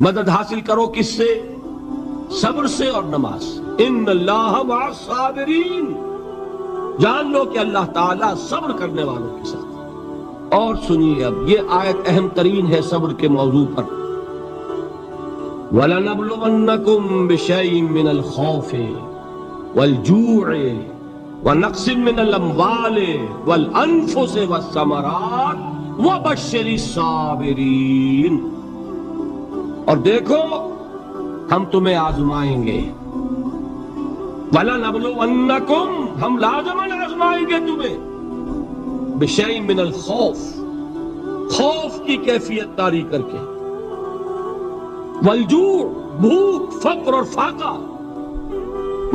مدد حاصل کرو کس سے؟ صبر سے اور نماز سے۔ ان اللہ مع الصابرین، جان لو کہ اللہ تعالیٰ صبر کرنے والوں کے ساتھ۔ اور سنیے، اب یہ آیت اہم ترین ہے صبر کے موضوع پر۔ وَلَنَبْلُوَنَّكُمْ بِشَيْءٍ مِّنَ الْخَوْفِ وَالْجُوعِ وَنَقْصٍ مِّنَ الْأَمْوَالِ وَالْأَنفُسِ وَالثَّمَرَاتِ وَبَشِّرِ الصَّابِرِينَ۔ اور دیکھو ہم تمہیں آزمائیں گے، وَلَنَبْلُوَنَّكُمْ، ہم لازماً آزمائیں گے تمہیں، بِشَيْءٍ مِّنَ الْخَوْفِ، خوف کی کیفیت طاری کر کے، والجوع، بھوک، فقر اور فاقہ،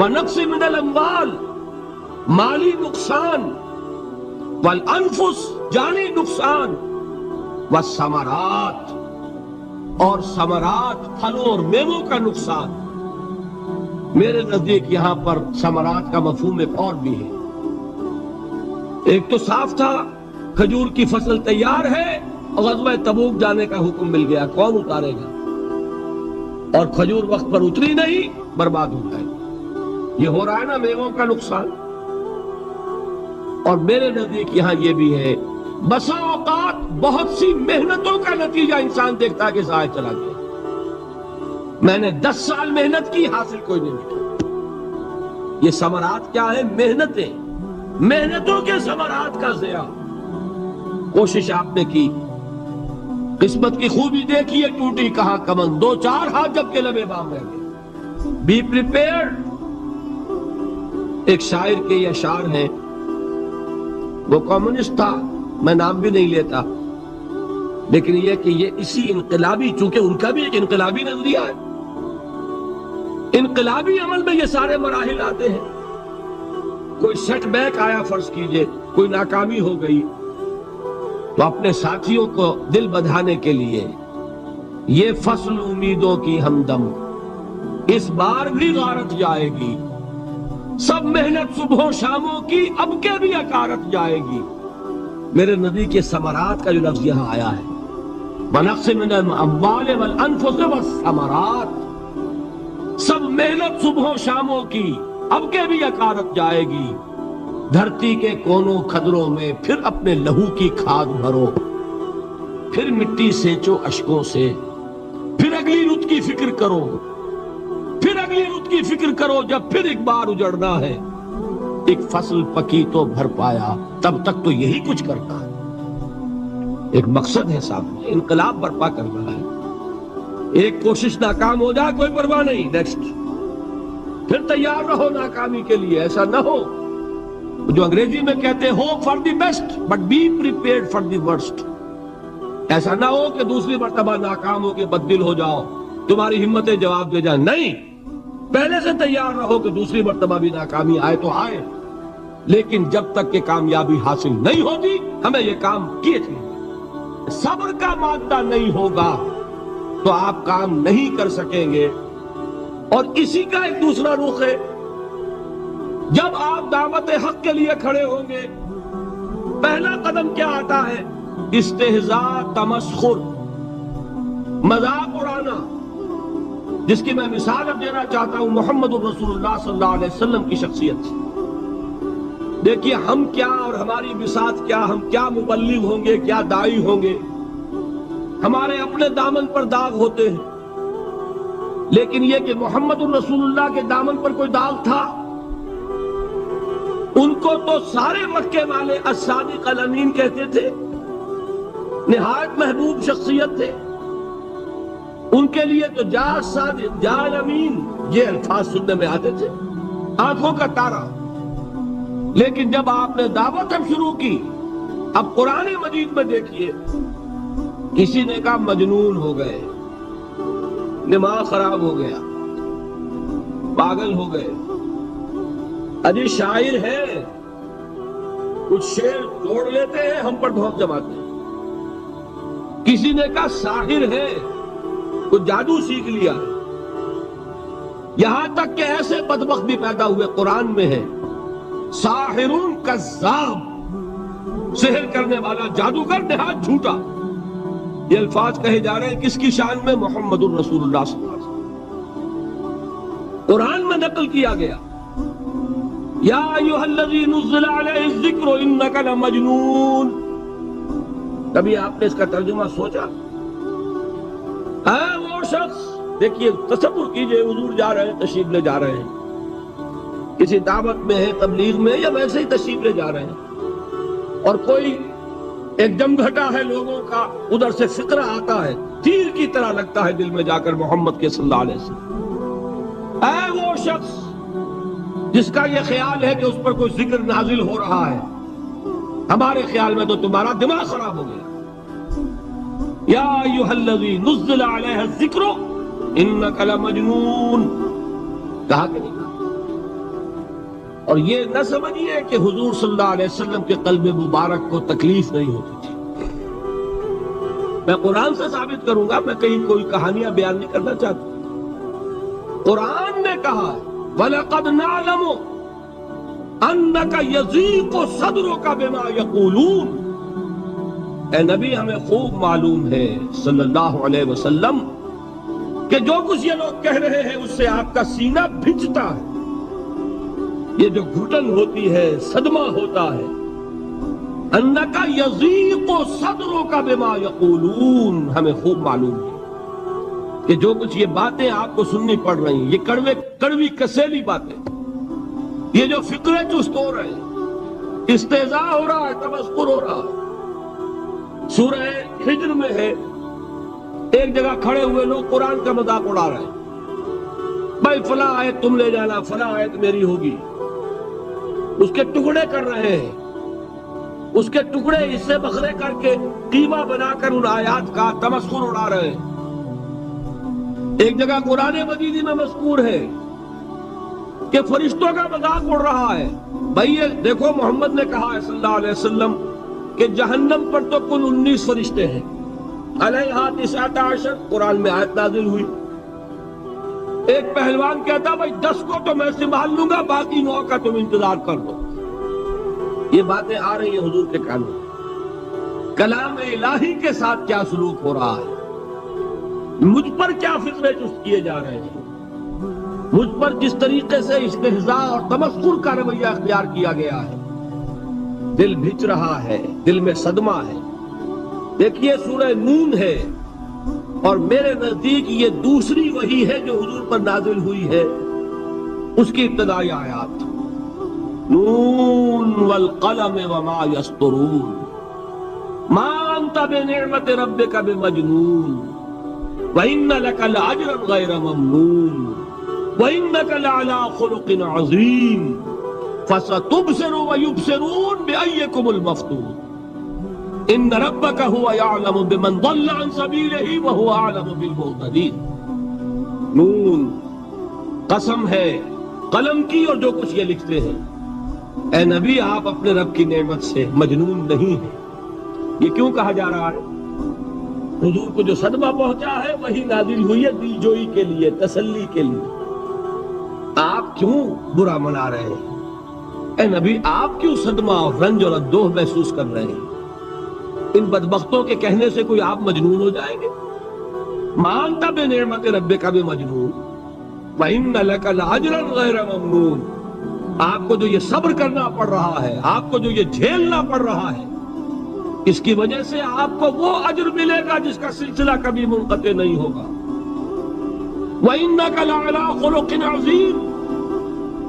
ونقص من الاموال، مالی نقصان، والانفس، جانی نقصان، والثمرات، اور ثمرات، پھلوں اور میووں کا نقصان۔ میرے نزدیک یہاں پر ثمرات کا مفہوم ایک اور بھی ہے۔ ایک تو صاف تھا کھجور کی فصل تیار ہے اور غزوہ تبوک جانے کا حکم مل گیا، کون اتارے گا؟ اور کھجور وقت پر اتری نہیں، برباد ہو جائے۔ یہ ہو رہا ہے نا میووں کا نقصان۔ اور میرے نزدیک یہاں یہ بھی ہے، بسا اوقات بہت سی محنتوں کا نتیجہ انسان دیکھتا ہے کہ ضائع چلا گیا، میں نے 10 سال محنت کی، حاصل کوئی نہیں ملا۔ یہ ثمرات کیا ہے؟ محنتیں، محنتوں کے ثمرات کا ضیاع۔ کوشش آپ نے کی، قسمت کی خوبی دیکھیے، ٹوٹی کہاں کمن، 2-4 ہاتھ جب کے لبے بام رہ گئے۔ Be prepared. ایک شاعر کے یہ اشعار ہیں، وہ کمیونسٹ تھا، میں نام بھی نہیں لیتا، لیکن یہ کہ یہ اسی انقلابی، چونکہ ان کا بھی ایک انقلابی نظریہ ہے، انقلابی عمل میں یہ سارے مراحل آتے ہیں۔ کوئی سیٹ بیک آیا فرض کیجئے، کوئی ناکامی ہو گئی، تو اپنے ساتھیوں کو دل بدھانے کے لیے یہ فصل امیدوں کی ہمدم اس بار بھی غارت جائے گی، سب محنت صبحوں شاموں کی اب کے بھی اکارت جائے گی۔ میرے نزدیک کے ثمرات کا جو لفظ یہاں آیا ہے، وَنَقْصٍ مِّنَ الْأَمْوَالِ وَالْأَنفُسِ وَالثَّمَرَاتِ، سب محنت صبحوں شاموں کی اب کے بھی اکارت جائے گی۔ دھرتی کے کونوں کھدروں میں پھر اپنے لہو کی کھاد بھرو، پھر مٹی سینچو اشکوں سے، پھر اگلی رت کی فکر کرو، پھر اگلی رت کی فکر کرو، جب پھر ایک بار اجڑنا ہے۔ ایک فصل پکی تو بھر پایا، تب تک تو یہی کچھ کرنا ہے۔ ایک مقصد ہے سامنے، انقلاب برپا کرنا ہے۔ ایک کوشش ناکام ہو جائے کوئی پرواہ نہیں، نیکسٹ، پھر تیار رہو ناکامی کے لیے۔ ایسا نہ ہو جو انگریزی میں کہتے ہیں hope for the best but be prepared for the worst. ایسا نہ ہو کہ دوسری مرتبہ ناکام ہو کے بددل ہو جاؤ، تمہاری ہمتیں جواب دے جائیں، نہیں، پہلے سے تیار رہو کہ دوسری مرتبہ بھی ناکامی آئے تو آئے، لیکن جب تک کہ کامیابی حاصل نہیں ہوتی ہمیں یہ کام کیے تھے۔ صبر کا مادہ نہیں ہوگا تو آپ کام نہیں کر سکیں گے۔ اور اسی کا ایک دوسرا رخ ہے، جب آپ دعوت حق کے لیے کھڑے ہوں گے، پہلا قدم کیا آتا ہے؟ استہزاء، تمسخر، مذاق اڑانا، جس کی میں مثال اب دینا چاہتا ہوں محمد رسول اللہ صلی اللہ علیہ وسلم کی شخصیت سے۔ دیکھیے ہم کیا اور ہماری بساط کیا، ہم کیا مبلغ ہوں گے، کیا داعی ہوں گے، ہمارے اپنے دامن پر داغ ہوتے ہیں، لیکن یہ کہ محمد رسول اللہ کے دامن پر کوئی داغ تھا؟ ان کو تو سارے مکے والے الصادق الامین کہتے تھے، نہایت محبوب شخصیت تھے، ان کے لیے تو جا صادق، جا امین، یہ الفاظ سننے میں آتے تھے، آنکھوں کا تارا۔ لیکن جب آپ نے دعوت شروع کی، اب قرآن مجید میں دیکھیے، کسی نے کہا مجنون ہو گئے، دماغ خراب ہو گیا، پاگل ہو گئے، اجی شاعر ہے، کچھ شعر توڑ لیتے ہیں، ہم پر بہت جماتے ہیں۔ کسی نے کہا ساحر ہے، کچھ جادو سیکھ لیا ہے۔ یہاں تک کہ ایسے بدبخت بھی پیدا ہوئے، قرآن میں ہے ساحرون کذاب، سحر کرنے والا جادوگر نہایت جھوٹا۔ یہ الفاظ کہے جا رہے ہیں کس کی شان میں؟ محمد الرسول اللہ صلی اللہ علیہ وسلم. قرآن میں نقل کیا گیا یا ایھا الذی نزل علیہ الذکر انک لمجنون. کبھی آپ نے اس کا ترجمہ سوچا؟ اے وہ شخص، دیکھیے تصور کیجئے حضور جا رہے ہیں، تشریف لے جا رہے ہیں، کسی دعوت میں ہے، تبلیغ میں، یا ویسے ہی تشریف لے جا رہے ہیں، اور کوئی ایک جمگھٹا ہے لوگوں کا، ادھر سے فقرہ آتا ہے، تیر کی طرح لگتا ہے دل میں جا کر محمد کے صلی اللہ علیہ وسلم. اے وہ شخص جس کا یہ خیال ہے کہ اس پر کوئی ذکر نازل ہو رہا ہے، ہمارے خیال میں تو تمہارا دماغ خراب ہو گیا. یا ایھا الذی نزل علیہ الذکر انک لمجنون کہا کہ نہیں کہا؟ اور یہ نہ سمجھیے کہ حضور صلی اللہ علیہ وسلم کے قلب مبارک کو تکلیف نہیں ہوتی تھی. میں قرآن سے ثابت کروں گا، میں کہیں کوئی کہانیاں بیان نہیں کرنا چاہتا. قرآن نے کہا وَلَقَدْ نَعْلَمُ أَنَّكَ يَضِيقُ صَدْرُكَ بِمَا يَقُولُونَ. اے نبی ہمیں خوب معلوم ہے صلی اللہ علیہ وسلم کہ جو کچھ یہ لوگ کہہ رہے ہیں اس سے آپ کا سینہ بھجتا ہے، یہ جو گھٹن ہوتی ہے، صدمہ ہوتا ہے. أَنَّكَ يَضِيقُ صَدْرُكَ بِمَا يَقُولُونَ، ہمیں خوب معلوم ہے کہ جو کچھ یہ باتیں آپ کو سننی پڑ رہی ہیں، یہ کڑوی کسیلی باتیں، یہ جو فقرے چست ہو رہے ہیں، استہزاء ہو رہا ہے، تمسخر ہو رہا ہے. سورہ ہجر میں ہے، ایک جگہ کھڑے ہوئے لوگ قرآن کا مذاق اڑا رہے ہیں، بھائی فلاں آیت تم لے جانا، فلاں آیت میری ہوگی، اس کے ٹکڑے کر رہے ہیں، اس کے ٹکڑے حصے بکھرے کر کے قیمہ بنا کر ان آیات کا تمسخر اڑا رہے ہیں. ایک جگہ قرآن مجید میں مذکور ہے کہ فرشتوں کا مذاق اڑ رہا ہے. بھائی یہ دیکھو محمد نے کہا ہے صلی اللہ علیہ وسلم کہ جہنم پر تو کل 19 فرشتے ہیں، علیہا 19 قرآن میں آیت نازل ہوئی. ایک پہلوان کہتا بھائی 10 کو تو میں سنبھال لوں گا، باقی 9 کا تم انتظار کر دو. یہ باتیں آ رہی ہیں حضور کے کانوں. کلام الہی کے ساتھ کیا سلوک ہو رہا ہے، مجھ پر کیا فقرے چست کیے جا رہے ہیں، مجھ پر جس طریقے سے استہزاء اور تمسخر کا رویہ اختیار کیا گیا ہے. دل بھج رہا ہے، دل میں صدمہ ہے. دیکھیے سورہ نون ہے، اور میرے نزدیک یہ دوسری وحی ہے جو حضور پر نازل ہوئی ہے، اس کی ابتدائی آیات نون والقلم وما یسطرون ما انت بنعمت ربک بمجنون وَإِنَّ لَكَ لَأَجْرًا غَيْرَ مَمْنُونٍ وَإِنَّكَ لَعَلَىٰ خُلُقٍ عَظِيمٍ فَسَتُبْصِرُ وَيُبْصِرُونَ بِأَيِّكُمُ الْمَفْتُونُ إِنَّ رَبَّكَ هُوَ يَعْلَمُ بِمَنْ ضَلَّ عَنْ سَبِيلِهِ وَهُوَ أَعْلَمُ بِالْمُهْتَدِينَ. نون قسم ہے قلم کی اور جو کچھ یہ لکھتے ہیں. اے نبی آپ اپنے رب کی نعمت سے مجنون نہیں ہیں. یہ کیوں کہا جا رہا ہے؟ حضور کو جو صدمہ پہنچا ہے وہی نازل ہوئی ہے دل جوئی کے لیے، تسلی کے لیے. آپ کیوں برا منا رہے ہیں؟ اے نبی آپ کیوں صدمہ اور رنج اور اندوہ محسوس کر رہے ہیں؟ ان بدبختوں کے کہنے سے کوئی آپ مجنون ہو جائیں گے؟ مانتا بے نعمت ربک بمجنون وَإِنَّ لَكَ لَأَجْرًا غَيْرَ مَمْنُونٍ. آپ کو جو یہ صبر کرنا پڑ رہا ہے، آپ کو جو یہ جھیلنا پڑ رہا ہے، اس کی وجہ سے آپ کو وہ اجر ملے گا جس کا سلسلہ کبھی منقطع نہیں ہوگا. وَإِنَّكَ لَعَلَىٰ خُلُقٍ عَظِيمٍ.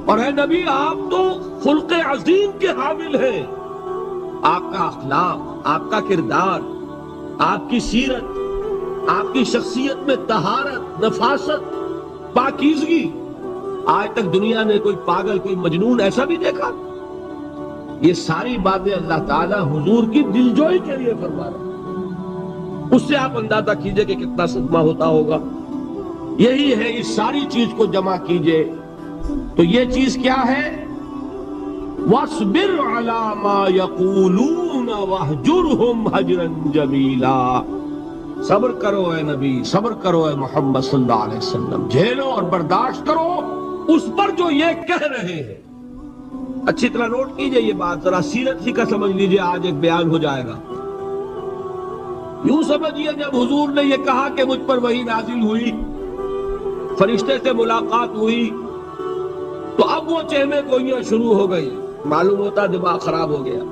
اور اے نبی آپ تو خلق عظیم کے حامل ہیں. آپ کا اخلاق، آپ کا کردار، آپ کی سیرت، آپ کی شخصیت میں طہارت، نفاست، پاکیزگی، آج تک دنیا نے کوئی پاگل، کوئی مجنون ایسا بھی دیکھا؟ یہ ساری باتیں اللہ تعالیٰ حضور کی دلجوئی کے لیے فرما رہے ہیں. اس سے آپ اندازہ کیجئے کہ کتنا صدمہ ہوتا ہوگا. یہی ہے، اس ساری چیز کو جمع کیجئے تو یہ چیز کیا ہے؟ وَاصْبِرْ عَلَىٰ مَا يَقُولُونَ وَاهْجُرْهُمْ هَجْرًا جَمِيلًا. صبر کرو اے نبی، صبر کرو اے محمد صلی اللہ علیہ وسلم، جھیلو اور برداشت کرو اس پر جو یہ کہہ رہے ہیں. اچھی طرح نوٹ کیجئے یہ بات، ذرا سیرت ہی کا سمجھ لیجئے، آج ایک بیان ہو جائے گا. یوں سمجھیے جب حضور نے یہ کہا کہ مجھ پر وحی نازل ہوئی، فرشتے سے ملاقات ہوئی، تو اب وہ چہمے گوئیاں شروع ہو گئی، معلوم ہوتا دماغ خراب ہو گیا۔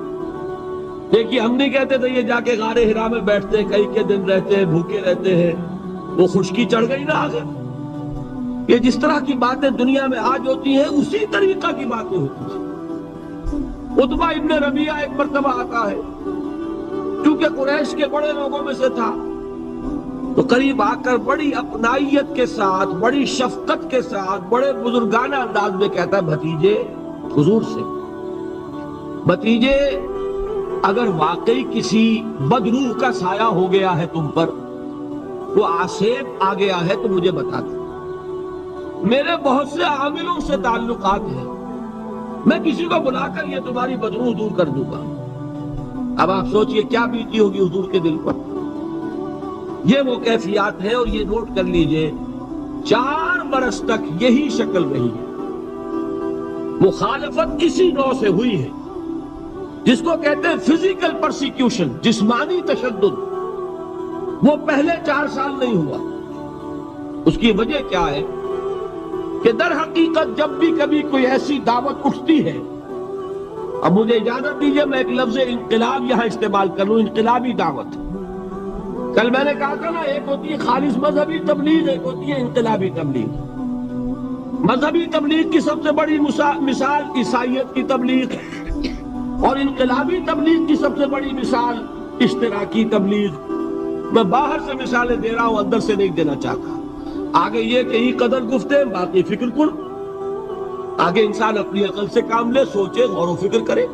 دیکھیے ہم نہیں کہتے تھے یہ جا کے غار حرا میں بیٹھتے کئی کے دن رہتے ہیں، بھوکے رہتے ہیں، وہ خشکی چڑھ گئی نا آگے۔ یہ جس طرح کی باتیں دنیا میں آج ہوتی ہیں اسی طریقہ کی باتیں ہوتی ہیں۔ عتبہ ابن ربیعہ ایک مرتبہ آتا ہے، کیونکہ قریش کے بڑے لوگوں میں سے تھا، تو قریب آ کر بڑی اپنائیت کے ساتھ، بڑی شفقت کے ساتھ، بڑے بزرگانہ انداز میں کہتا ہے بھتیجے، حضور سے، بھتیجے اگر واقعی کسی بدروح کا سایہ ہو گیا ہے تم پر، وہ آسیب آ گیا ہے تو مجھے بتا دو، میرے بہت سے عاملوں سے تعلقات ہیں، میں کسی کو بلا کر یہ تمہاری بدروح دور کر دوں گا۔ اب آپ سوچئے کیا بیتی ہوگی حضور کے دل پر۔ یہ وہ کیفیات ہیں، اور یہ نوٹ کر لیجئے 4 برس تک یہی شکل رہی ہے۔ مخالفت اسی نوع سے ہوئی ہے جس کو کہتے ہیں فزیکل پرسیکیوشن، جسمانی تشدد، وہ پہلے 4 سال نہیں ہوا۔ اس کی وجہ کیا ہے کہ در حقیقت جب بھی کبھی کوئی ایسی دعوت اٹھتی ہے، اب مجھے اجازت دیجئے میں ایک لفظ انقلاب یہاں استعمال کروں، انقلابی دعوت۔ کل میں نے کہا تھا نا، ایک ہوتی ہے خالص مذہبی تبلیغ، ایک ہوتی ہے انقلابی تبلیغ۔ مذہبی تبلیغ کی سب سے بڑی مثال عیسائیت کی تبلیغ، اور انقلابی تبلیغ کی سب سے بڑی مثال اشتراکی تبلیغ۔ میں باہر سے مثالیں دے رہا ہوں، اندر سے نہیں دینا چاہتا۔ آگے یہ کہ ہی قدر گفتے باقی فکر کن، آگے انسان اپنی عقل سے کام لے، سوچے، غور و فکر کرے۔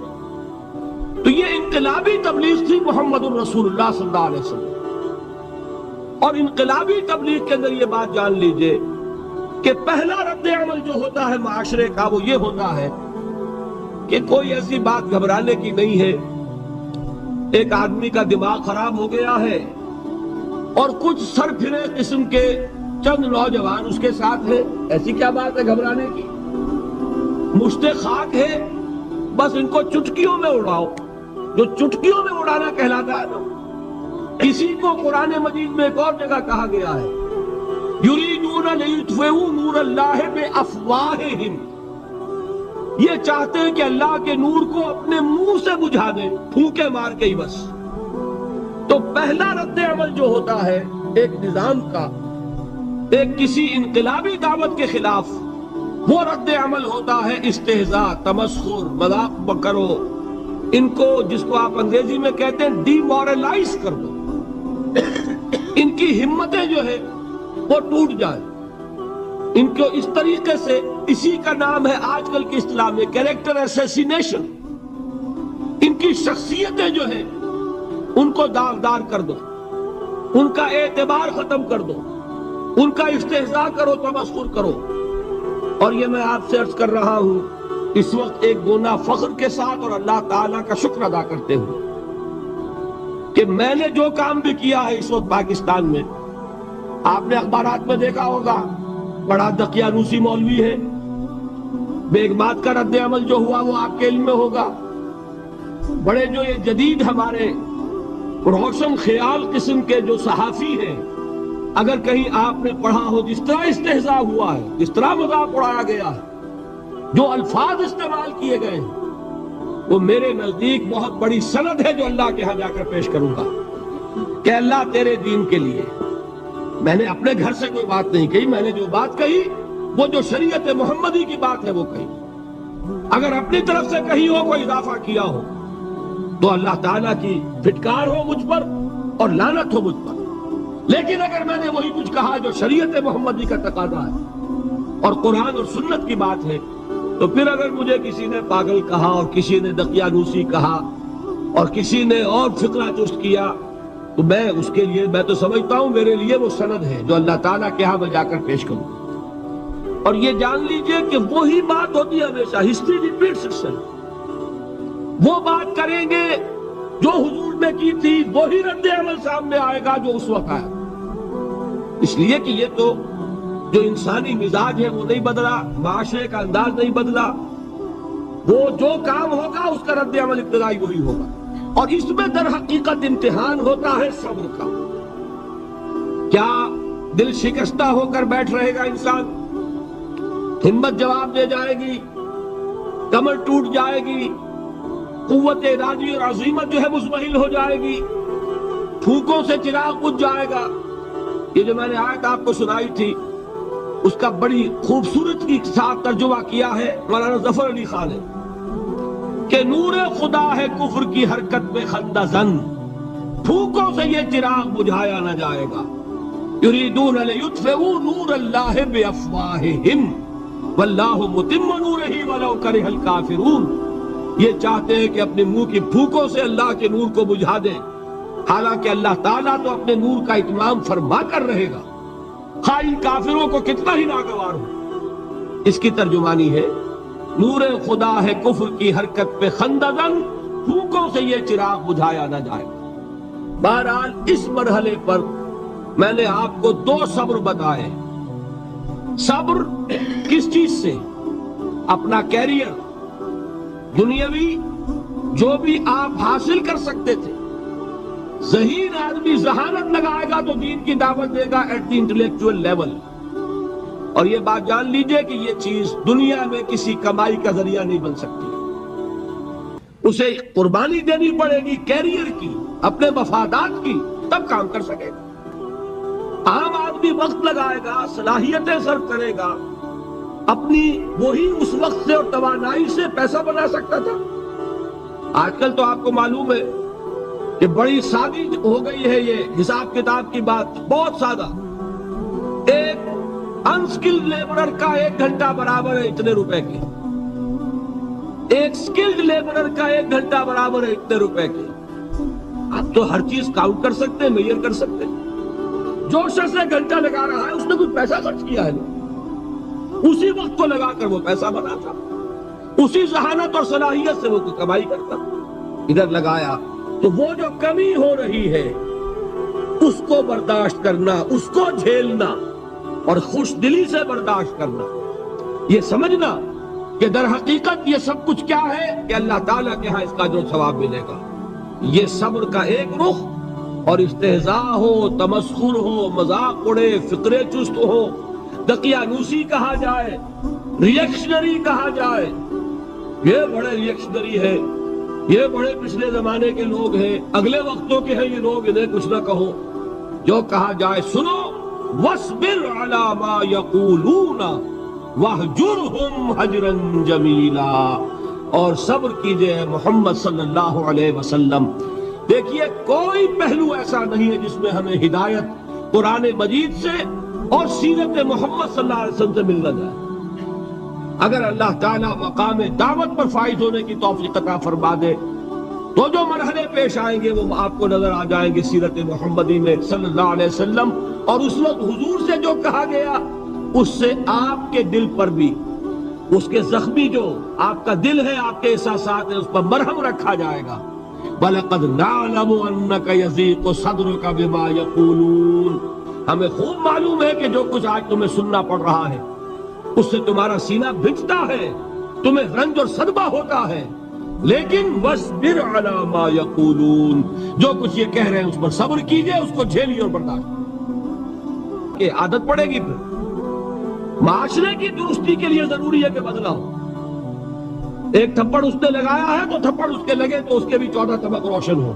تو یہ انقلابی تبلیغ تھی محمد الرسول اللہ صلی اللہ علیہ وسلم۔ اور انقلابی تبلیغ کے اندر یہ بات جان لیجئے کہ پہلا رد عمل جو ہوتا ہے معاشرے کا، وہ یہ ہوتا ہے کہ کوئی ایسی بات گھبرانے کی نہیں ہے، ایک آدمی کا دماغ خراب ہو گیا ہے اور کچھ سر پھرے قسم کے چند نوجوان اس کے ساتھ ہیں، ایسی کیا بات ہے گھبرانے کی؟ مشت خاک ہے، بس ان کو چٹکیوں میں اڑاؤ، جو چٹکیوں میں اڑانا کہلاتا ہے نا۔ اسی کو قرآن مجید میں ایک اور جگہ کہا گیا ہے، یریدون لیطفئوا نور اللہ بافواہہم، یہ چاہتے ہیں کہ اللہ کے نور کو اپنے منہ سے بجھا دیں، پھونکے مار کے ہی بس۔ تو پہلا رد عمل جو ہوتا ہے ایک نظام کا، ایک کسی انقلابی دعوت کے خلاف، وہ رد عمل ہوتا ہے استہزاء، تمسخر، مذاق کرو، ان کو جس کو آپ انگریزی میں کہتے ہیں ڈی مورلائز کر دو، ان کی ہمتیں جو ہے وہ ٹوٹ جائیں، ان کو اس طریقے سے، اسی کا نام ہے آج کل کی اصطلاح میں کیریکٹر اسیسینیشن، ان کی شخصیتیں جو ہیں ان کو داغدار کر دو، ان کا اعتبار ختم کر دو، ان کا استہزاء کرو، تمسخر کرو۔ اور یہ میں آپ سے عرض کر رہا ہوں اس وقت ایک گونا فخر کے ساتھ اور اللہ تعالیٰ کا شکر ادا کرتے ہوئے کہ میں نے جو کام بھی کیا ہے اس وقت پاکستان میں، آپ نے اخبارات میں دیکھا ہوگا، بڑا دقیانوسی مولوی ہے، بیگمات کا رد عمل جو ہوا وہ آپ کے علم میں ہوگا، بڑے جو یہ جدید ہمارے روشن خیال قسم کے جو صحافی ہیں، اگر کہیں آپ نے پڑھا ہو جس طرح استہزاء ہوا ہے، جس طرح مذاق اڑایا گیا ہے، جو الفاظ استعمال کیے گئے ہیں، وہ میرے نزدیک بہت بڑی سند ہے جو اللہ کے ہاں جا کر پیش کروں گا کہ اللہ تیرے دین کے لیے، میں نے اپنے گھر سے کوئی بات نہیں کہی، میں نے جو بات کہی وہ جو شریعت محمدی کی بات ہے وہ کہی، اگر اپنی طرف سے کہیں ہو کوئی اضافہ کیا ہو تو اللہ تعالیٰ کی پھٹکار ہو مجھ پر اور لعنت ہو مجھ پر، لیکن اگر میں نے وہی کچھ کہا جو شریعت محمدی کا تقاضا ہے اور قرآن اور سنت کی بات ہے، تو پھر اگر مجھے کسی نے پاگل کہا اور کسی نے دقیانوسی کہا اور کسی نے اور فقرہ چست کیا، تو میں اس کے لیے، میں تو سمجھتا ہوں میرے لیے وہ سند ہے جو اللہ تعالیٰ کے ہاں میں جا کر پیش کروں۔ اور یہ جان لیجئے کہ وہی بات ہوتی ہے ہمیشہ، ہسٹری ریپیٹس اٹسیلف، وہ بات کریں گے جو حضور نے کی تھی وہی رد عمل سامنے آئے گا جو اس وقت آیا، اس لیے کہ یہ تو جو انسانی مزاج ہے وہ نہیں بدلا، معاشرے کا انداز نہیں بدلا، وہ جو کام ہوگا اس کا رد عمل ابتدائی وہی ہوگا۔ اور اس میں در حقیقت امتحان ہوتا ہے صبر کا. کیا دل شکستہ ہو کر بیٹھ رہے گا انسان؟ ہمت جواب دے جائے گی، کمر ٹوٹ جائے گی، قوت ارادی اور عزیمت جو ہے مزمحل ہو جائے گی، پھونکوں سے چراغ بجھ جائے گا. یہ جو میں نے آیت آپ کو سنائی تھی اس کا بڑی خوبصورت کے ساتھ ترجمہ کیا ہے مولانا ظفر علی خان نے کہ نور خدا ہے کفر کی حرکت میں خندہ زن، پھونکوں سے یہ چراغ بجھایا نہ جائے گا. یریدون لیطفئوا نور اللہ بافواہہم واللہ متم نورہ ولو کرہ الکافرون. یہ چاہتے ہیں کہ اپنے منہ کی پھونکوں سے اللہ کے نور کو بجھا دیں، حالانکہ اللہ تعالیٰ تو اپنے نور کا اتمام فرما کر رہے گا، خواہ ان کافروں کو کتنا ہی ناگوار ہو. اس کی ترجمانی ہے نور خدا ہے کفر کی حرکت پہ خندزن، پھونکوں سے یہ چراغ بجھایا نہ جائے. بہرحال اس مرحلے پر میں نے آپ کو 2 صبر بتائے. صبر کس چیز سے؟ اپنا کیریئر دنیاوی جو بھی آپ حاصل کر سکتے تھے. ذہین آدمی ذہانت لگائے گا تو دین کی دعوت دے گا ایٹ دی انٹلیکچوئل لیول. اور یہ بات جان لیجئے کہ یہ چیز دنیا میں کسی کمائی کا ذریعہ نہیں بن سکتی. اسے قربانی دینی پڑے گی کیریئر کی، اپنے مفادات کی، تب کام کر سکے گا. عام آدمی وقت لگائے گا، صلاحیتیں صرف کرے گا، اپنی وہی اس وقت سے اور توانائی سے پیسہ بنا سکتا تھا. آج کل تو آپ کو معلوم ہے کہ بڑی سادی ہو گئی ہے یہ حساب کتاب کی بات، بہت سادہ. ایک انسکلڈ لیبرر کا 1 گھنٹہ برابر ہے اتنے روپے کے، ایک سکلڈ لیبرر کا 1 گھنٹہ برابر ہے اتنے روپے کے. آپ تو ہر چیز کاؤنٹ کر سکتے ہیں، میئر کر سکتے ہیں. جو شخص 1 گھنٹہ لگا رہا ہے اس نے کچھ پیسہ خرچ کیا ہے نا، اسی وقت کو لگا کر وہ پیسہ بنا تھا، اسی ذہانت اور صلاحیت سے وہ کمائی کرتا. ادھر لگایا تو وہ جو کمی ہو رہی ہے اس کو برداشت کرنا، اس کو جھیلنا اور خوش دلی سے برداشت کرنا، یہ سمجھنا کہ در حقیقت یہ سب کچھ کیا ہے کہ اللہ تعالیٰ کے ہاں اس کا جو ثواب ملے گا. یہ صبر کا ایک رخ، اور استہزاء ہو، تمسخر ہو، مذاق اڑے، فقرے چست ہو، دقیانوسی کہا جائے، ریئیکشنری کہا جائے، یہ بڑے ریئیکشنری ہے، یہ بڑے پچھلے زمانے کے لوگ ہیں، اگلے وقتوں کے ہیں یہ لوگ، انہیں کچھ نہ کہو. جو کہا جائے سنو. وَاصْبِرْ عَلَى مَا يَقُولُونَ وَاهْجُرْهُمْ هَجْرًا جَمِيلًا. اور صبر کیجئے محمد صلی اللہ علیہ وسلم. دیکھیے کوئی پہلو ایسا نہیں ہے جس میں ہمیں ہدایت قرآن مجید سے اور سیرت محمد صلی اللہ علیہ وسلم سے مل نہ جائے. اگر اللہ تعالیٰ مقام دعوت پر فائز ہونے کی توفیق عطا فرما دے تو جو مرحلے پیش آئیں گے وہ آپ کو نظر آ جائیں گے سیرت محمدی میں صلی اللہ علیہ وسلم. اور اس وقت حضور سے جو کہا گیا اس سے آپ کے دل پر بھی، اس کے زخمی جو آپ کا دل ہے، آپ کے احساسات ہیں، اس پر مرہم رکھا جائے گا. وَلَقَدْ نَعْلَمُ أَنَّكَ يَضِيقُ صَدْرُكَ بِمَا يَقُولُونَ. ہمیں خوب معلوم ہے کہ جو کچھ آج تمہیں سننا پڑ رہا ہے اس سے تمہارا سینہ بھجتا ہے، تمہیں رنج اور صدمہ ہوتا ہے. لیکن وَاصْبِرْ عَلَى مَا يَقُولُونَ، جو کچھ یہ کہہ رہے ہیں اس پر صبر کیجئے، اس کو جھیلیے اور برداشت کہ عادت پڑے گی. پھر معاشرے کی درستی کے لیے ضروری ہے کہ بدلا ہو. ایک تھپڑ اس نے لگایا ہے تو تھپڑ اس کے لگے تو اس کے بھی 14 طبق روشن ہو،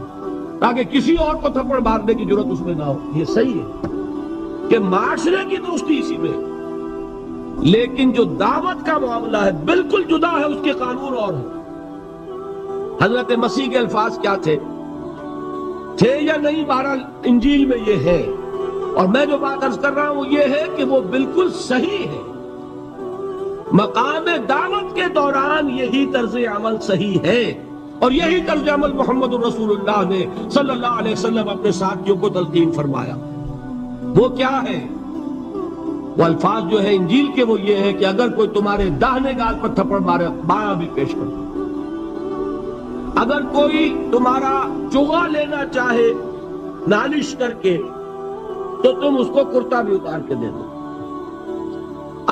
تاکہ کسی اور کو تھپڑ مارنے کی ضرورت اس میں نہ ہو. یہ صحیح ہے کہ معاشرے کی درستی اسی میں، لیکن جو دعوت کا معاملہ ہے بالکل جدا ہے، اس کے قانون اور ہے. حضرت مسیح کے الفاظ کیا تھے یا نہیں، بہرحال انجیل میں یہ ہے. اور میں جو بات عرض کر رہا ہوں یہ ہے کہ وہ بالکل صحیح ہے. مقام دعوت کے دوران یہی طرز عمل صحیح ہے، اور یہی طرز عمل محمد رسول اللہ نے صلی اللہ علیہ وسلم اپنے ساتھیوں کو تلقین فرمایا. وہ کیا ہے؟ وہ الفاظ جو ہے انجیل کے وہ یہ ہے کہ اگر کوئی تمہارے داہنے گال پر تھپڑ مارے بایاں بھی پیش کر دو. اگر کوئی تمہارا چغا لینا چاہے نالش کر کے تو تم اس کو کرتا بھی اتار کے دے دو.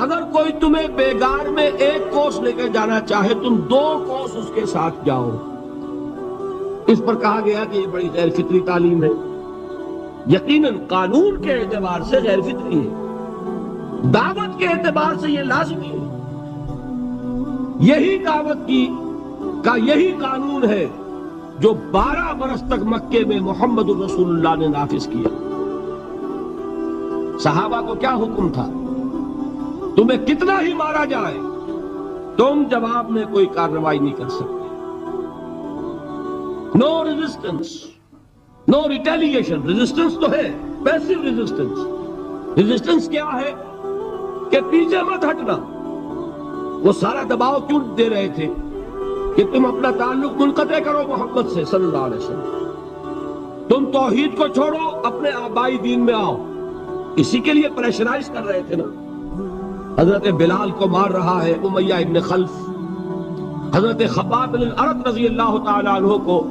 اگر کوئی تمہیں بیگار میں 1 کوس لے کے جانا چاہے تم 2 کوس اس کے ساتھ جاؤ. اس پر کہا گیا کہ یہ بڑی غیر فطری تعلیم ہے. یقیناً قانون کے اعتبار سے غیر فطری ہے، دعوت کے اعتبار سے یہ لازمی ہے. یہی دعوت کا یہی قانون ہے جو 12 برس تک مکے میں محمد الرسول اللہ نے نافذ کیا. صحابہ کو کیا حکم تھا؟ تمہیں کتنا ہی مارا جائے تم جواب میں کوئی کارروائی نہیں کر سکتے. نو ریزسٹنس، نو ریٹیلیشن. ریزسٹنس تو ہے، پیسو ریزسٹنس. ریزسٹنس کیا ہے؟ کہ پیچھے مت ہٹنا. وہ سارا دباؤ کیوں دے رہے تھے؟ کہ تم اپنا تعلق منقطع کرو محمد سے صلی اللہ علیہ وسلم، تم توحید کو چھوڑو، اپنے آبائی دین میں آؤ. اسی کے لیے پریشرائز کر رہے تھے نا. حضرت بلال کو مار رہا ہے امیہ ابن خلف، حضرت خباب بن الارت رضی اللہ تعالیٰ عنہ کو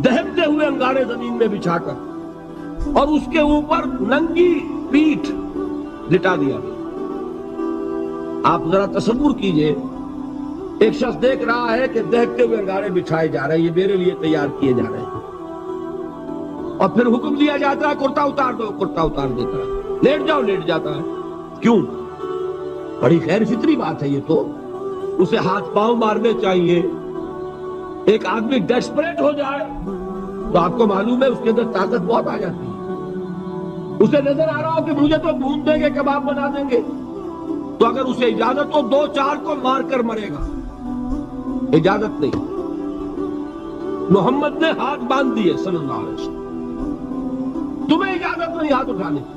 دہتے ہوئے انگارے زمین میں بچھا کر اور اس کے اوپر ننگی پیٹھ لٹا دیا. آپ ذرا تصور کیجئے، ایک شخص دیکھ رہا ہے کہ دہتے ہوئے انگارے بچھائے جا رہے ہیں، یہ میرے لیے تیار کیے جا رہے ہیں، اور پھر حکم دیا جاتا ہے کرتا اتار دو، کرتا اتار دیتا ہے، لیٹ جاؤ، لیٹ جاتا ہے. کیوں؟ بڑی غیر فطری بات ہے یہ تو. اسے ہاتھ پاؤں مارنے چاہیے. ایک آدمی ڈیسپریٹ ہو جائے تو آپ کو معلوم ہے اس کے اندر طاقت بہت آ جاتی ہے. اسے نظر آ رہا ہو کہ مجھے تو بھون دیں گے، کباب بنا دیں گے، تو اگر اسے اجازت ہو 2-4 کو مار کر مرے گا. اجازت نہیں. محمد نے ہاتھ باندھ دیے صلی اللہ علیہ وسلم، تمہیں اجازت نہیں ہاتھ اٹھانے کی.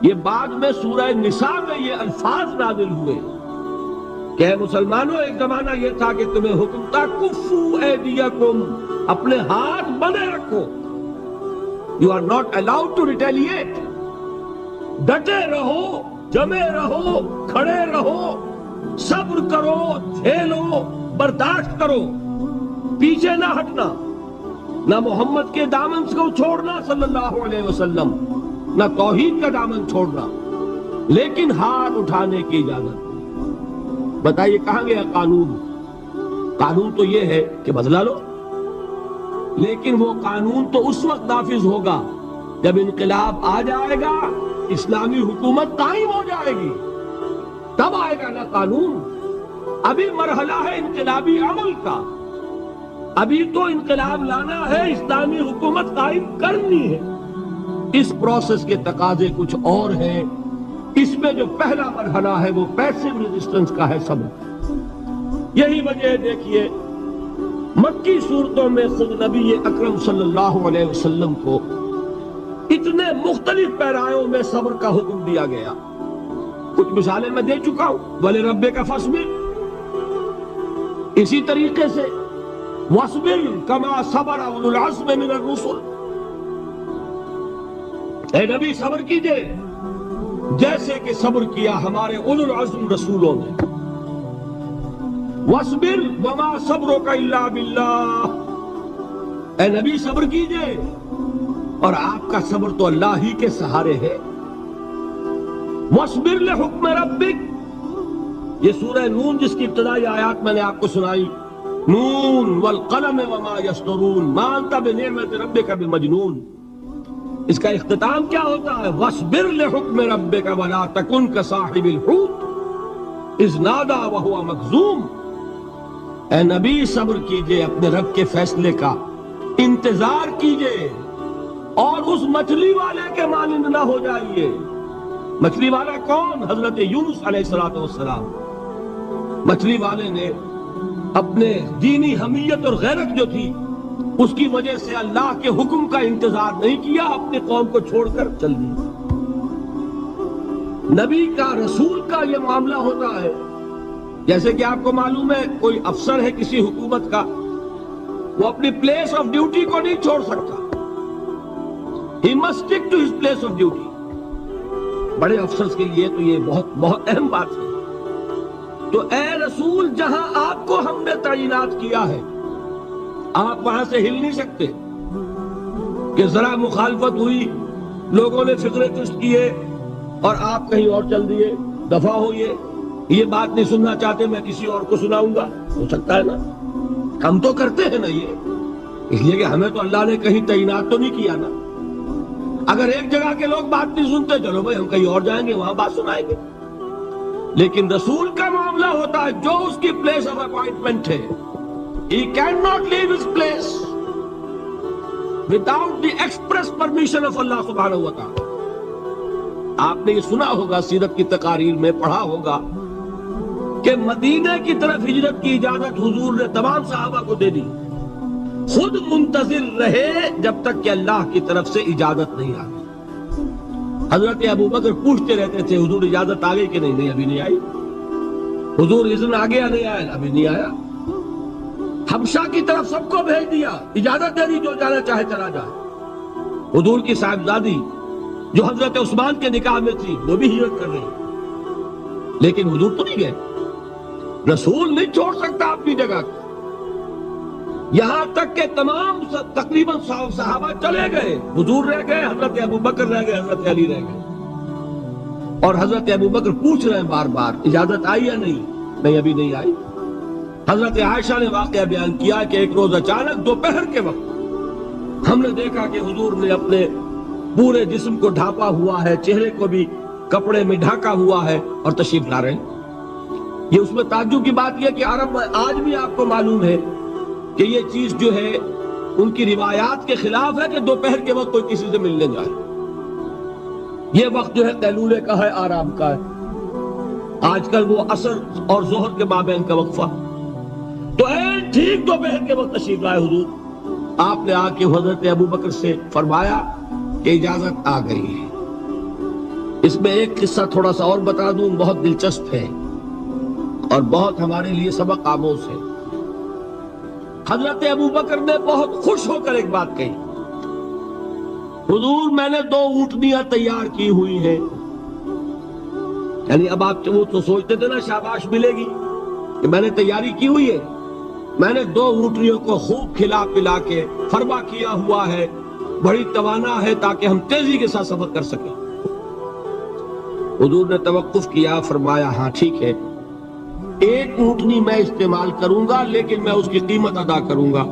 یہ بعد میں سورہ نساء میں یہ الفاظ نازل ہوئے کہ اے مسلمانوں، ایک زمانہ یہ تھا کہ تمہیں حکم تھا کفو ایدیکم، اپنے ہاتھ بندے رکھو. You are not allowed to retaliate. ڈٹے رہو، جمے رہو، کھڑے رہو، صبر کرو، جھیلو، برداشت کرو، پیچھے نہ ہٹنا. نہ محمد کے دامن کو چھوڑنا صلی اللہ علیہ وسلم، نہ توحید کا دامن چھوڑنا، لیکن ہاتھ اٹھانے کی اجازت. بتائیے کہاں گیا قانون؟ قانون تو یہ ہے کہ بدلا لو، لیکن وہ قانون تو اس وقت نافذ ہوگا جب انقلاب آ جائے گا، اسلامی حکومت قائم ہو جائے گی، تب آئے گا نا قانون. ابھی مرحلہ ہے انقلابی عمل کا، ابھی تو انقلاب لانا ہے، اسلامی حکومت قائم کرنی ہے. اس پروسیس کے تقاضے کچھ اور ہیں. اس میں جو پہلا مرحلہ ہے وہ پیسو ریزسٹنس کا ہے. صبر. یہی وجہ ہے، دیکھیے مکی صورتوں میں خود نبی اکرم صلی اللہ علیہ وسلم کو اتنے مختلف پیرایوں میں صبر کا حکم دیا گیا. کچھ مثالیں میں دے چکا ہوں. وَلِرَبِّكَ فَاصْبِرْ، اسی طریقے سے وَاصْبِرْ كَمَا صَبَرَ أُولُو الْعَزْمِ مِنَ الرُّسُلِ، اے نبی صبر کیجئے جیسے کہ صبر کیا ہمارے اولو العزم رسولوں نے. وَاصْبِرْ وَمَا صَبْرُكَ إِلَّا بِاللَّهِ، اے نبی صبر کیجئے، اور آپ کا صبر تو اللہ ہی کے سہارے ہے. وَاصْبِرْ لِحُكْمِ رَبِّكَ، یہ سورہ نون جس کی ابتدائی آیات میں نے آپ کو سنائی، نون والقلم وما يسطرون ما انت بنعمت ربك بمجنون، اس کا اختتام کیا ہوتا ہے؟ وَاصْبِرْ لِحُكْمِ رَبِّكَ وَلَا تَكُنْ كَصَاحِبِ الْحُوتِ إِذْ نَادَىٰ وَهُوَ مَكْظُومٌ، اے نبی صبر کیجئے اپنے رب کے فیصلے کا، انتظار کیجئے، اور اس مچھلی والے کے مانند نہ ہو جائیے. مچھلی والا کون؟ حضرت یونس علیہ السلام. مچھلی والے نے اپنے دینی حمیت اور غیرت جو تھی اس کی وجہ سے اللہ کے حکم کا انتظار نہیں کیا، اپنی قوم کو چھوڑ کر چل دی. نبی کا، رسول کا یہ معاملہ ہوتا ہے. جیسے کہ آپ کو معلوم ہے کوئی افسر ہے کسی حکومت کا، وہ اپنی پلیس آف ڈیوٹی کو نہیں چھوڑ سکتا. He must stick to his place of duty. بڑے افسرز کے لیے تو یہ بہت اہم بات ہے. تو اے رسول، جہاں آپ کو ہم نے تعینات کیا ہے آپ وہاں سے ہل نہیں سکتے. کہ ذرا مخالفت ہوئی، لوگوں نے فکرے تشت کیے اور آپ کہیں اور چل دیے، دفع ہوئیے، یہ بات نہیں سننا چاہتے، میں کسی اور کو سناؤں گا. ہو سکتا ہے نا؟ ہم تو کرتے ہیں نا یہ. اس لیے کہ ہمیں تو اللہ نے کہیں تعینات تو نہیں کیا نا. اگر ایک جگہ کے لوگ بات نہیں سنتے چلو بھائی ہم کہیں اور جائیں گے وہاں بات سنائیں گے. لیکن رسول کا معاملہ ہوتا ہے جو اس کی پلیس آف اپوائنٹمنٹ ہے. He cannot leave his place without the express permission of Allah subhanahu wa ta'ala. آپ نے یہ سنا ہوگا سیرت کی تقاریر میں پڑھا ہوگا کہ مدینہ کی طرف ہجرت کی اجازت حضور نے تمام صحابہ کو دے دی. خود منتظر رہے جب تک کہ اللہ کی طرف سے اجازت نہیں آئی. حضرت ابو بکر پوچھتے رہتے تھے حضور اجازت آ گئی کہ نہیں؟ ابھی نہیں آئی. حضور اذن آ گیا؟ نہیں آیا. ابھی نہیں آیا. حبشہ کی طرف سب کو بھیج دیا، اجازت دے دی جو جانا چاہے چلا جائے. حضور کی صاحبزادی جو حضرت عثمان کے نکاح میں تھی وہ بھی ہجرت کر رہی، لیکن حضور تو نہیں گئے. رسول نہیں چھوڑ سکتا اپنی جگہ کو. یہاں تک کہ تمام تقریباً صحابہ چلے گئے، حضور رہ گئے، حضرت ابو بکر رہ گئے، حضرت علی رہ گئے. اور حضرت ابو بکر پوچھ رہے ہیں بار بار اجازت آئی یا نہیں؟ نہیں ابھی نہیں آئی. حضرت عائشہ نے واقعہ بیان کیا کہ ایک روز اچانک دوپہر کے وقت ہم نے دیکھا کہ حضور نے اپنے پورے جسم کو ڈھانپا ہوا ہے، چہرے کو بھی کپڑے میں ڈھانکا ہوا ہے اور تشریف لا رہے ہیں. یہ اس میں تعجب کی بات یہ کہ عرب میں آج بھی آپ کو معلوم ہے کہ یہ چیز جو ہے ان کی روایات کے خلاف ہے کہ دوپہر کے وقت کوئی کسی سے ملنے جائے. یہ وقت جو ہے قیلولے کا ہے، آرام کا ہے. آج کل وہ عصر اور ظہر کے مابین کا وقفہ. تو ٹھیک دوپہر کے وقت تشریف لائے حضور. آپ نے آ کے حضرت ابو بکر سے فرمایا کہ اجازت آ گئی ہے. اس میں ایک قصہ تھوڑا سا اور بتا دوں، بہت دلچسپ ہے اور بہت ہمارے لیے سبق آموز ہے. حضرت ابو بکر نے بہت خوش ہو کر ایک بات کہی، حضور میں نے 2 اونٹنیاں تیار کی ہوئی ہیں. یعنی اب آپ وہ تو سوچتے تھے نا شاباش ملے گی کہ میں نے تیاری کی ہوئی ہے. میں نے 2 اونٹنیوں کو خوب کھلا پلا کے فرما کیا ہوا ہے، بڑی توانا ہے تاکہ ہم تیزی کے ساتھ سفر کر سکیں. حضور نے توقف کیا، فرمایا ہاں ٹھیک ہے، 1 اونٹنی میں استعمال کروں گا لیکن میں اس کی قیمت ادا کروں گا.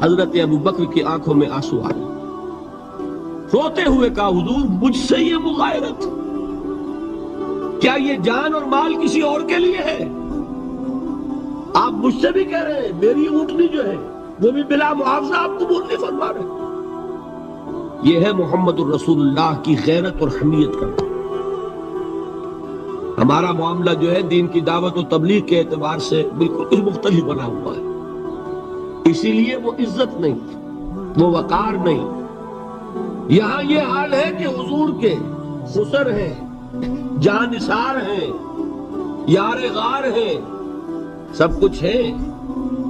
حضرت ابو بکر کی آنکھوں میں آنسو آئے، روتے ہوئے کہا حضور مجھ سے یہ مغایرت، کیا یہ جان اور مال کسی اور کے لیے ہے؟ آپ مجھ سے بھی کہہ رہے ہیں میری اونٹنی جو ہے وہ بھی بلا معاوضہ آپ قبول نہیں فرما رہے. یہ ہے محمد الرسول اللہ کی غیرت اور حمیت کا. ہمارا معاملہ جو ہے دین کی دعوت و تبلیغ کے اعتبار سے بالکل مختلف بنا ہوا ہے. اسی لیے وہ عزت نہیں، وہ وقار نہیں. یہاں یہ حال ہے کہ حضور کے خسر ہیں، جان نثار ہیں، یار غار ہیں، سب کچھ ہے،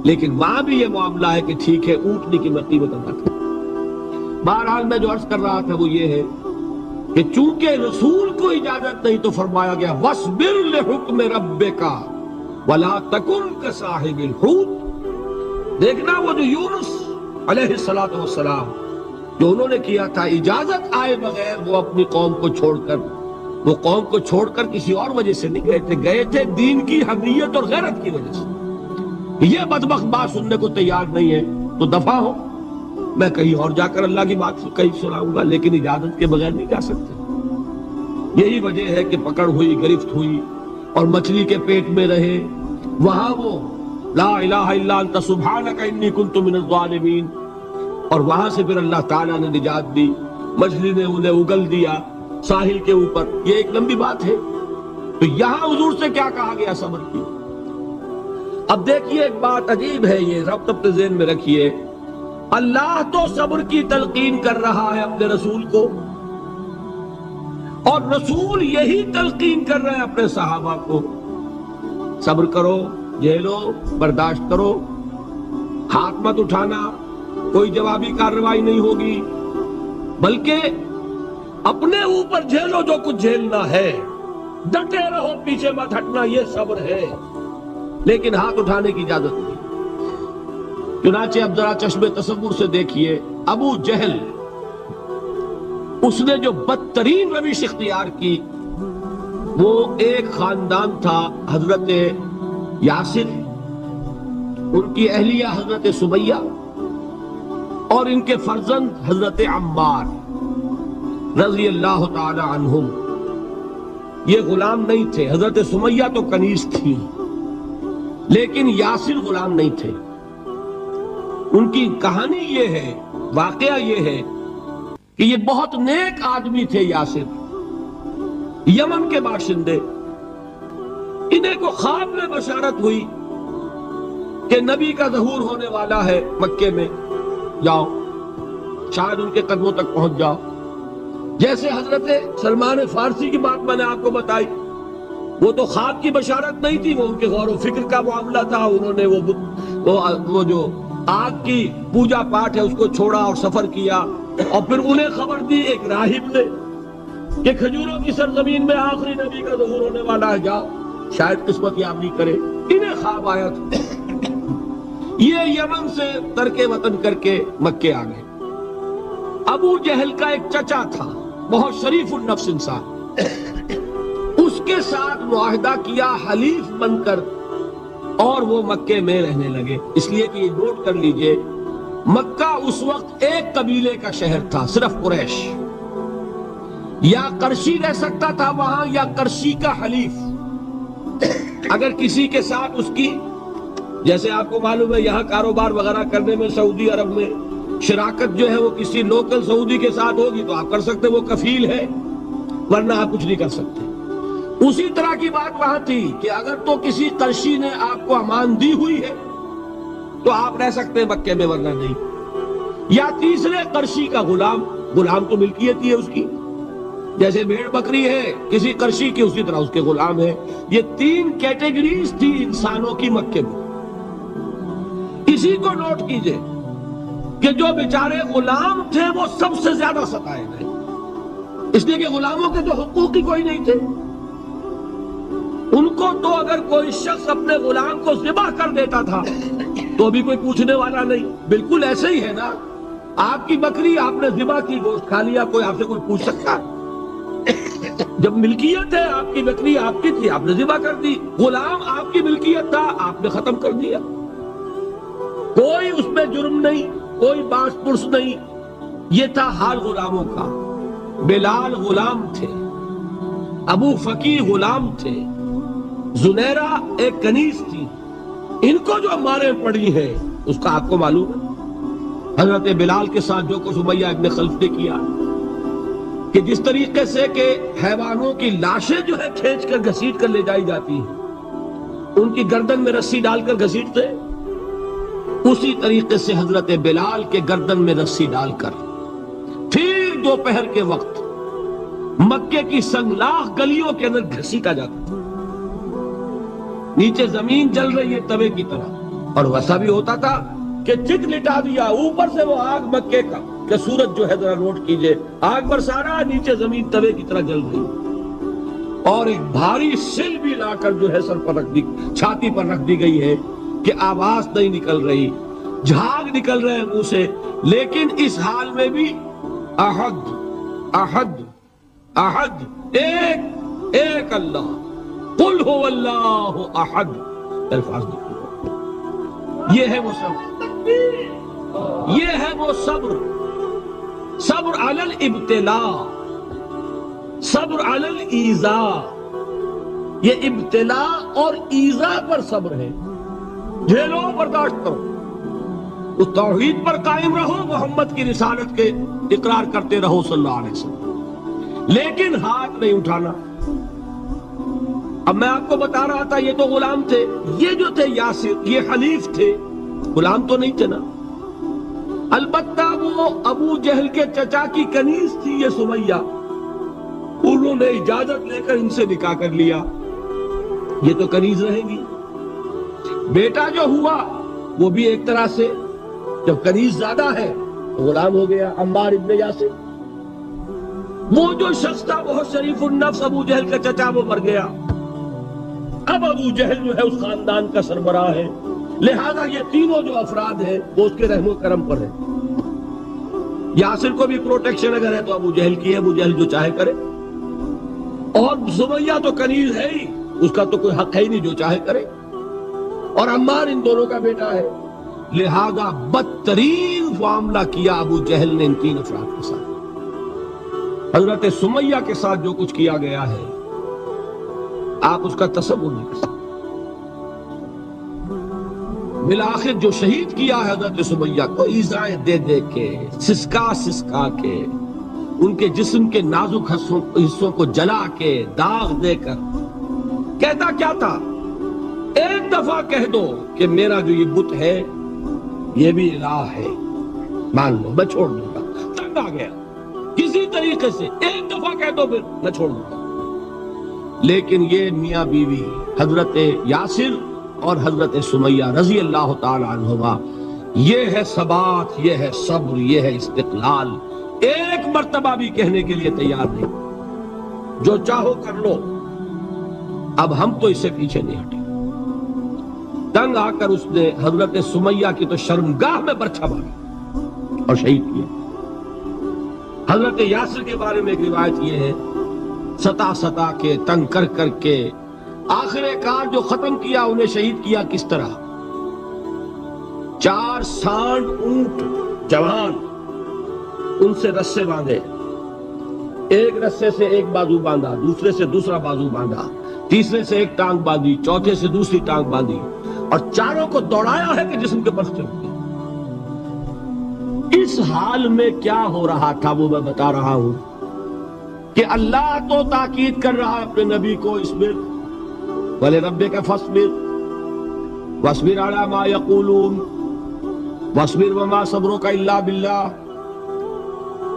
لیکن وہاں بھی یہ معاملہ ہے کہ ٹھیک ہے اونٹنی کی میں قیمت ادا کروں. بہرحال میں جو عرض کر رہا تھا وہ یہ ہے کہ چونکہ رسول کو اجازت نہیں تو فرمایا گیا وَاصْبِرْ لِحُکْمِ رَبِّكَ وَلَا تَكُنْ كَصَاحِبِ الْحُوتِ. دیکھنا وہ جو یونس علیہ السلام جو انہوں نے کیا تھا، اجازت آئے بغیر وہ اپنی قوم کو چھوڑ کر کسی اور وجہ سے نہیں گئے تھے دین کی حمیت اور غیرت کی وجہ سے. یہ بدبخت بات سننے کو تیار نہیں ہے تو دفع ہو، میں کہیں اور جا کر اللہ کی بات کہیں سناؤں گا، لیکن اجازت کے بغیر نہیں جا سکتے. یہی وجہ ہے کہ پکڑ ہوئی، گرفت ہوئی اور مچھلی کے پیٹ میں رہے. وہاں وہ لا الہ الا انت سبحانک انی کنت من الظالمین، اور وہاں سے پھر اللہ تعالیٰ نے نجات دی. مچھلی نے انہیں اگل دیا ساحل کے اوپر. یہ ایک لمبی بات ہے. تو یہاں حضور سے کیا کہا گیا؟ صبر کی. اب دیکھیے ایک بات عجیب ہے، یہ ربط اپنے ذہن میں رکھیے. اللہ تو صبر کی تلقین کر رہا ہے اپنے رسول کو، اور رسول یہی تلقین کر رہے ہیں اپنے صحابہ کو. صبر کرو، جھیلو، برداشت کرو، ہاتھ مت اٹھانا، کوئی جوابی کارروائی نہیں ہوگی، بلکہ اپنے اوپر جھیلو جو کچھ جھیلنا ہے، ڈٹے رہو، پیچھے مت ہٹنا، یہ صبر ہے. لیکن ہاتھ اٹھانے کی اجازت نہیں. چنانچہ اب ذرا چشم تصور سے دیکھیے، ابو جہل اس نے جو بدترین روش اختیار کی، وہ ایک خاندان تھا حضرت یاسر، ان کی اہلیہ حضرت سمیہ اور ان کے فرزند حضرت عمار رضی اللہ تعالی عنہم، یہ غلام نہیں تھے۔ حضرت سمیہ تو کنیز تھی، لیکن یاسر غلام نہیں تھے۔ ان کی کہانی یہ ہے، واقعہ یہ ہے کہ یہ بہت نیک آدمی تھے یاسر، یمن کے باشندے۔ انہیں کو خواب میں بشارت ہوئی کہ نبی کا ظہور ہونے والا ہے مکے میں، جاؤ شاید ان کے قدموں تک پہنچ جاؤ۔ جیسے حضرت سلمان فارسی کی بات میں نے آپ کو بتائی، وہ تو خواب کی بشارت نہیں تھی، وہ ان کے غور و فکر کا معاملہ تھا۔ انہوں نے وہ جو آگ کی پوجا پاٹ ہے اس کو چھوڑا اور سفر کیا، اور پھر انہیں خبر دی ایک راہب نے کہ کھجوروں کی سرزمین میں آخری نبی کا ظہور ہونے والا ہے، جاؤ شاید قسمت یابی کرے۔ انہیں خواب آیا تھا۔ یہ یمن سے ترک وطن کر کے مکے آ گئے۔ ابو جہل کا ایک چچا تھا، بہت شریف النفس انسان، اس کے ساتھ معاہدہ کیا حلیف بن کر، اور وہ مکے میں رہنے لگے۔ اس لیے کہ یہ نوٹ کر لیجئے، مکہ اس وقت ایک قبیلے کا شہر تھا، صرف قریش۔ یا قرشی رہ سکتا تھا وہاں، یا قرشی کا حلیف۔ اگر کسی کے ساتھ اس کی، جیسے آپ کو معلوم ہے یہاں کاروبار وغیرہ کرنے میں سعودی عرب میں شراکت جو ہے وہ کسی لوکل سعودی کے ساتھ ہوگی تو آپ کر سکتے، وہ کفیل ہے، ورنہ آپ کچھ نہیں کر سکتے۔ اسی طرح کی بات وہاں تھی کہ اگر تو کسی قرشی نے آپ کو امان دی ہوئی ہے تو آپ رہ سکتے ہیں مکے میں، ورنہ نہیں۔ یا تیسرے قرشی کا غلام، غلام تو ملکیت ہی ہے اس کی، جیسے بھیڑ بکری ہے کسی قرشی کی، اسی طرح اس کے غلام ہے۔ یہ تین کیٹیگریز تھی انسانوں کی مکے میں۔ اسی کو نوٹ کیجئے کہ جو بیچارے غلام تھے وہ سب سے زیادہ ستائے گئے، اس لیے کہ غلاموں کے تو حقوق ہی کوئی نہیں تھے۔ ان کو تو اگر کوئی شخص اپنے غلام کو ذبح کر دیتا تھا تو بھی کوئی پوچھنے والا نہیں۔ بالکل ایسے ہی ہے نا، آپ کی بکری آپ نے ذبح کی، گوشت کھا لیا، کوئی آپ سے کوئی پوچھ سکتا؟ جب ملکیت ہے، آپ کی بکری آپ کی تھی، آپ نے ذبح کر دی۔ غلام آپ کی ملکیت تھا، آپ نے ختم کر دیا۔ کوئی اس میں جرم نہیں، کوئی باس پرس نہیں۔ یہ تھا حال غلاموں کا۔ بلال غلام تھے، ابو فقی غلام تھے، زنیرہ ایک کنیز تھی۔ ان کو جو مارے پڑی ہیں اس کا آپ کو معلوم ہے۔ حضرت بلال کے ساتھ جو کچھ امیہ ابن خلف نے کیا، کہ جس طریقے سے کہ حیوانوں کی لاشیں جو ہے کھینچ کر گھسیٹ کر لے جائی جاتی ہیں، ان کی گردن میں رسی ڈال کر گھسیٹتے، اسی طریقے سے حضرت بلال کے گردن میں رسی ڈال کر پھر دوپہر کے وقت مکے کی سنگلاخ گلیوں کے اندر گھسیٹا جاتا تھا۔ نیچے زمین جل رہی ہے توے کی طرح، اور ویسا بھی ہوتا تھا کہ چت لٹا دیا، اوپر سے وہ آگ مکے کا کہ سورج جو ہے ذرا نوٹ کیجئے، آگ برسا رہا، نیچے زمین توے کی طرح جل رہی، اور ایک بھاری سل بھی لا کر جو ہے سر پر رکھ دی، چھاتی پر رکھ دی گئی ہے کہ آواز نہیں نکل رہی، جھاگ نکل رہے ہیں منہ سے، لیکن اس حال میں بھی احد احد احد، ایک ایک اللہ، قل هو اللہ احد، الفاظ نکلے۔ یہ ہے وہ صبر، یہ ہے وہ صبر، صبر علی الابتلاء، صبر علی الایذاء۔ یہ ابتلاء اور ایذاء پر صبر ہے، جھیلو برداشت کرو، اس توحید پر قائم رہو، محمد کی رسالت کے اقرار کرتے رہو صلی اللہ علیہ وسلم، لیکن ہاتھ نہیں اٹھانا۔ اب میں آپ کو بتا رہا تھا یہ تو غلام تھے، یہ جو تھے یاسر یہ حلیف تھے، غلام تو نہیں تھے نا۔ البتہ وہ ابو جہل کے چچا کی کنیز تھی یہ سمیہ، انہوں نے اجازت لے کر ان سے نکاح کر لیا، یہ تو کنیز رہے گی۔ بیٹا جو ہوا وہ بھی ایک طرح سے جب کنیز زیادہ ہے تو غلام ہو گیا، عمار ابن یاسر۔ وہ جو شخص تھا بہت شریف النفس ابو جہل کا چچا، وہ مر گیا۔ اب ابو جہل جو ہے اس خاندان کا سربراہ ہے، لہذا یہ تینوں جو افراد ہیں وہ اس کے رحم و کرم پر ہیں۔ یاسر کو بھی پروٹیکشن اگر ہے تو ابو جہل کی ہے، ابو جہل جو چاہے کرے، اور سمیہ تو کنیز ہے ہی، اس کا تو کوئی حق ہے ہی نہیں، جو چاہے کرے۔ اور عمار ان دونوں کا بیٹا ہے، لہذا بدترین معاملہ کیا ابو جہل نے ان 3 افراد کے ساتھ۔ حضرت سمیہ کے ساتھ جو کچھ کیا گیا ہے آپ اس کا تصور نہیں کر سکتے۔ بالآخر جو شہید کیا ہے حضرت سمیہ کو ایذائیں دے دے کے، سسکا سسکا کے، ان کے جسم کے نازک حصوں کو جلا کے، داغ دے کر، کہتا کیا تھا؟ ایک دفعہ کہہ دو کہ میرا جو یہ بت ہے یہ بھی الہ ہے، مان لو میں چھوڑ دوں گا۔ تنگ آ گیا، کسی طریقے سے ایک دفعہ کہہ دو پھر میں چھوڑ دوں گا۔ لیکن یہ میاں بیوی حضرت یاسر اور حضرت سمیہ رضی اللہ تعالی عنہما، یہ ہے ثبات، یہ ہے صبر، یہ ہے استقلال، ایک مرتبہ بھی کہنے کے لیے تیار نہیں، جو چاہو کر لو، اب ہم تو اس سے پیچھے نہیں ہٹے۔ تنگ آ کر اس نے حضرت سمیہ کی تو شرمگاہ میں برچھا مارا اور شہید کیا۔ حضرت یاسر کے بارے میں ایک روایت یہ ہے، ستا ستا کے، تنگ کر کر کے، آخر کار جو ختم کیا، انہیں شہید کیا کس طرح؟ 4 سانڈ اونٹ جوان، ان سے رسے باندھے، ایک رسے سے ایک بازو باندھا، دوسرے سے دوسرا بازو باندھا، تیسرے سے ایک ٹانگ باندھی، چوتھے سے دوسری ٹانگ باندھی، اور چاروں کو دوڑایا ہے کہ جسم کے برستے ہوئے۔ اس حال میں کیا ہو رہا تھا وہ میں بتا رہا ہوں کہ اللہ تو تاکید کر رہا ہے اپنے نبی کو، اصبر وَلِرَبِّكَ فَاصْبِرْ وَاصْبِرْ عَلَى مَا يَقُولُونَ وَاصْبِرْ وَمَا صَبْرُكَ إِلَّا بِاللَّهِ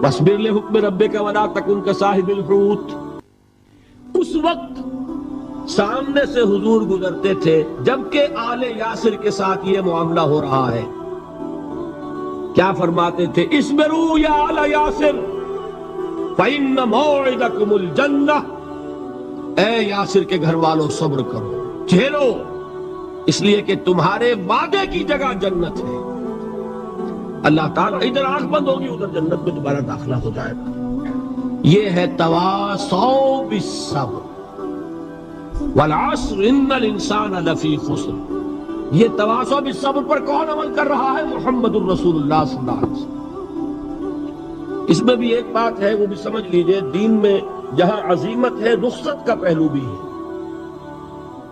وَاصْبِرْ لِحُكْمِ رَبِّكَ وَلَا تَكُنْ كَصَاحِبِ الْحُوتِ۔ اس وقت سامنے سے حضور گزرتے تھے جبکہ آل یاسر کے ساتھ یہ معاملہ ہو رہا ہے، کیا فرماتے تھے؟ اصبروا یا آل یاسر فَإِنَّ مَوْعِدَكُمُ الْجَنَّةُ، اے یاسر کے گھر والوں صبر کرو، جھیلو، اس لیے کہ تمہارے وعدے کی جگہ جنت ہے۔ اللہ تعالیٰ ادھر آنکھ بند ہوگی، ادھر جنت میں دوبارہ داخلہ ہو جائے گا۔ یہ ہے تواصوا بالصبر والعصر ان الانسان لفی خسر۔ یہ تواصوا بالصبر پر کون عمل کر رہا ہے؟ محمد الرسول اللہ صلی اللہ علیہ وسلم۔ اس میں بھی ایک بات ہے، وہ بھی سمجھ لیجئے، دین میں جہاں عظیمت ہے رخصت کا پہلو بھی ہے۔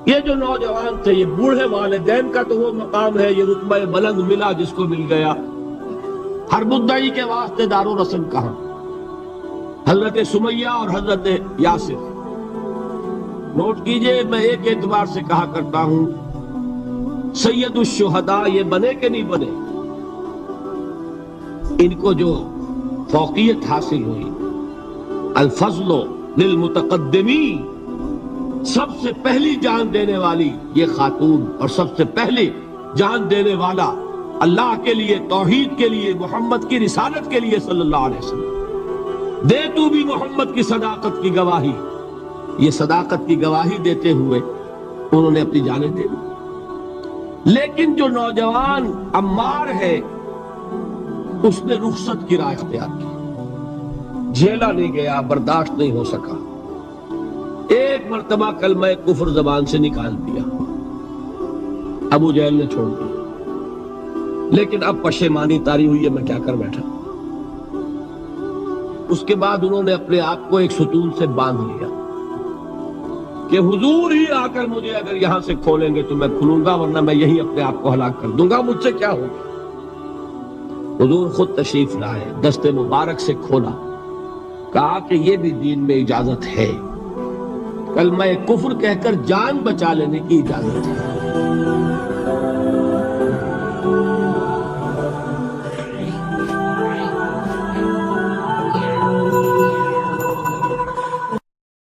یہ جو نوجوان تھے، یہ بوڑھے والدین کا تو وہ مقام ہے، یہ رتبہ بلند ملا جس کو مل گیا، ہر مدعی کے واسطے دار و رسم کہاں؟ حضرت سمیہ اور حضرت یاسر۔ نوٹ کیجئے، میں ایک اعتبار سے کہا کرتا ہوں، سید الشہداء یہ بنے کہ نہیں بنے، ان کو جو فوقیت حاصل ہوئی، الفضل للمتقدمین، سب سے پہلی جان دینے والی یہ خاتون، اور سب سے پہلی جان دینے والا اللہ کے لیے، توحید کے لیے، محمد کی رسالت کے لیے صلی اللہ علیہ وسلم، دے تو بھی محمد کی صداقت کی گواہی۔ یہ صداقت کی گواہی دیتے ہوئے انہوں نے اپنی جانیں دے دی۔ لیکن جو نوجوان عمار ہے، اس نے رخصت کی راہ اختیار کی، جھیلا نہیں گیا، برداشت نہیں ہو سکا، ایک مرتبہ کلمہ کفر زبان سے نکال دیا، ابو جہل نے چھوڑ دیا، لیکن اب پشیمانی طاری ہوئی ہے، میں کیا کر بیٹھا۔ اس کے بعد انہوں نے اپنے آپ کو ایک ستون سے باندھ لیا کہ حضور ہی آ کر مجھے اگر یہاں سے کھولیں گے تو میں کھلوں گا، ورنہ میں یہی اپنے آپ کو ہلاک کر دوں گا، مجھ سے کیا ہوگا۔ حضور خود تشریف لائے، دست مبارک سے کھولا، کہا کہ یہ بھی دین میں اجازت ہے، کلمہ کفر کہہ کر جان بچا لینے کی اجازت ہے۔